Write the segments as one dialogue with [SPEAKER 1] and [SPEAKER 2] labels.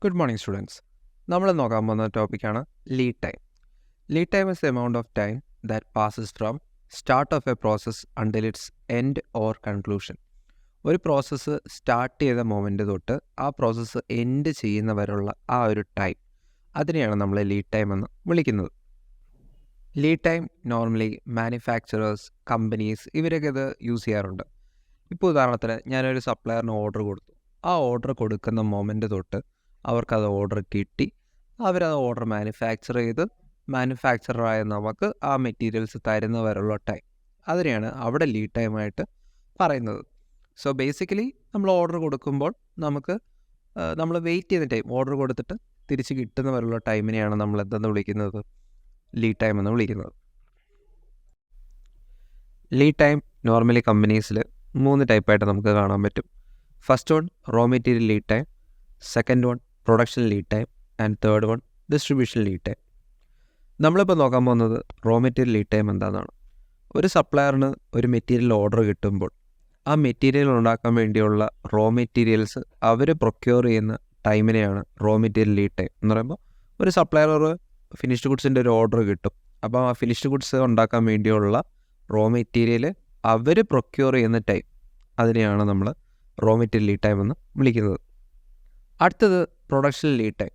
[SPEAKER 1] Good morning, students. നമ്മൾ നോക്കാൻ പോകുന്ന ടോപ്പിക്കാണ് lead time. Lead time is the amount of time that passes from start of A process until it's end or conclusion. ഒരു process start ചെയ്ത moment തൊട്ട് ആ process end ചെയ്യുന്ന വരെയുള്ള ആ ഒരു ടൈം, അതിനെയാണ് നമ്മൾ ലീഡ് ടൈം എന്ന് വിളിക്കുന്നത്. Lead time normally manufacturers, companies ഇവരൊക്കെ ഇത് യൂസ് ചെയ്യാറുണ്ട്. ഇപ്പോൾ ഉദാഹരണത്തിന് ഞാനൊരു സപ്ലയറിന് ഓർഡർ കൊടുത്തു. ആ ഓർഡർ കൊടുക്കുന്ന മൊമെൻ്റ് തൊട്ട് അവർക്കത് ഓർഡർ കിട്ടി, അവരത് ഓർഡർ മാനുഫാക്ചർ ചെയ്ത് മാനുഫാക്ചറായ നമുക്ക് ആ മെറ്റീരിയൽസ് തരുന്ന വരെയുള്ള ടൈം, അതിനെയാണ് അവിടെ ലീഡ് ടൈമായിട്ട് പറയുന്നത്. സോ ബേസിക്കലി നമ്മൾ ഓർഡർ കൊടുക്കുമ്പോൾ നമ്മൾ വെയിറ്റ് ചെയ്യുന്ന ടൈം, ഓർഡർ കൊടുത്തിട്ട് തിരിച്ച് കിട്ടുന്ന വരെയുള്ള ടൈമിനെയാണ് നമ്മൾ എന്തെന്ന് വിളിക്കുന്നത്, ലീഡ് ടൈം എന്ന് വിളിക്കുന്നത്. ലീഡ് ടൈം നോർമലി കമ്പനീസിൽ 3 ടൈപ്പായിട്ട് നമുക്ക് കാണാൻ പറ്റും. First one raw material lead time, second one production lead time and third one distribution lead time. നമ്മളിപ്പോൾ നോക്കാൻ പോകുന്നത് റോ മെറ്റീരിയൽ ലീഡ് ടൈം എന്താണെന്നാണ്. ഒരു സപ്ലയറിന് ഒരു മെറ്റീരിയൽ ഓർഡർ കിട്ടുമ്പോൾ ആ മെറ്റീരിയൽ ഉണ്ടാക്കാൻ വേണ്ടിയുള്ള റോ മെറ്റീരിയൽസ് അവർ പ്രൊക്യൂർ ചെയ്യുന്ന ടൈമിനെയാണ് റോ മെറ്റീരിയൽ ലീഡ് ടൈം എന്ന് പറയുമ്പോൾ. ഒരു സപ്ലയർ ഒരു ഫിനിഷ്ഡ് ഗുഡ്സിൻ്റെ ഒരു ഓർഡർ കിട്ടും. അപ്പോൾ ആ ഫിനിഷ്ഡ് ഗുഡ്സ് ഉണ്ടാക്കാൻ വേണ്ടിയുള്ള റോ മെറ്റീരിയൽ അവർ പ്രൊക്യൂർ ചെയ്യുന്ന ടൈം, അതിനെയാണ് നമ്മൾ റോ മെറ്റീരിയൽ ലീഡ് ടൈം എന്ന് വിളിക്കുന്നത്. അടുത്തത് പ്രൊഡക്ഷൻ ലീഡ് ടൈം.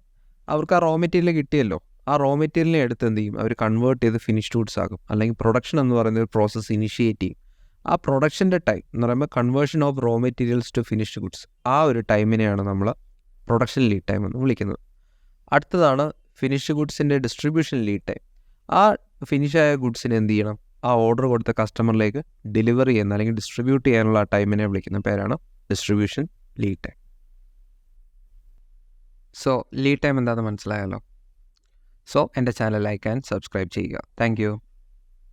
[SPEAKER 1] അവർക്ക് ആ റോ മെറ്റീരിയൽ കിട്ടിയല്ലോ, ആ റോ മെറ്റീരിയലിനെ എടുത്ത് എന്ത് ചെയ്യും, അവർ കൺവേർട്ട് ചെയ്ത് ഫിനിഷ്ഡ് ഗുഡ്സ് ആകും. അല്ലെങ്കിൽ പ്രൊഡക്ഷൻ എന്ന് പറയുന്ന ഒരു പ്രോസസ്സ് ഇനിഷ്യേറ്റ് ചെയ്യും. ആ പ്രൊഡക്ഷൻ്റെ ടൈം എന്ന് പറയുമ്പോൾ conversion of raw materials to finished goods, ആ ഒരു ടൈമിനെയാണ് നമ്മൾ പ്രൊഡക്ഷൻ ലീഡ് ടൈം എന്ന് വിളിക്കുന്നത്. അടുത്തതാണ് ഫിനിഷ്ഡ് ഗുഡ്സിൻ്റെ ഡിസ്ട്രിബ്യൂഷൻ ലീഡ് ടൈം. ആ ഫിനിഷായ ഗുഡ്സിന് എന്ത് ചെയ്യണം, ആ ഓർഡർ കൊടുത്ത കസ്റ്റമറിലേക്ക് ഡെലിവറി ചെയ്യുന്ന അല്ലെങ്കിൽ ഡിസ്ട്രിബ്യൂട്ട് ചെയ്യാനുള്ള ആ ടൈമിനെ വിളിക്കുന്ന പേരാണ് distribution lead time. So lead time എന്താണെന്ന് മനസ്സിലായല്ലോ. സോ എൻ്റെ ചാനൽ ലൈക്ക് ആൻഡ് സബ്സ്ക്രൈബ് ചെയ്യുക. Thank you.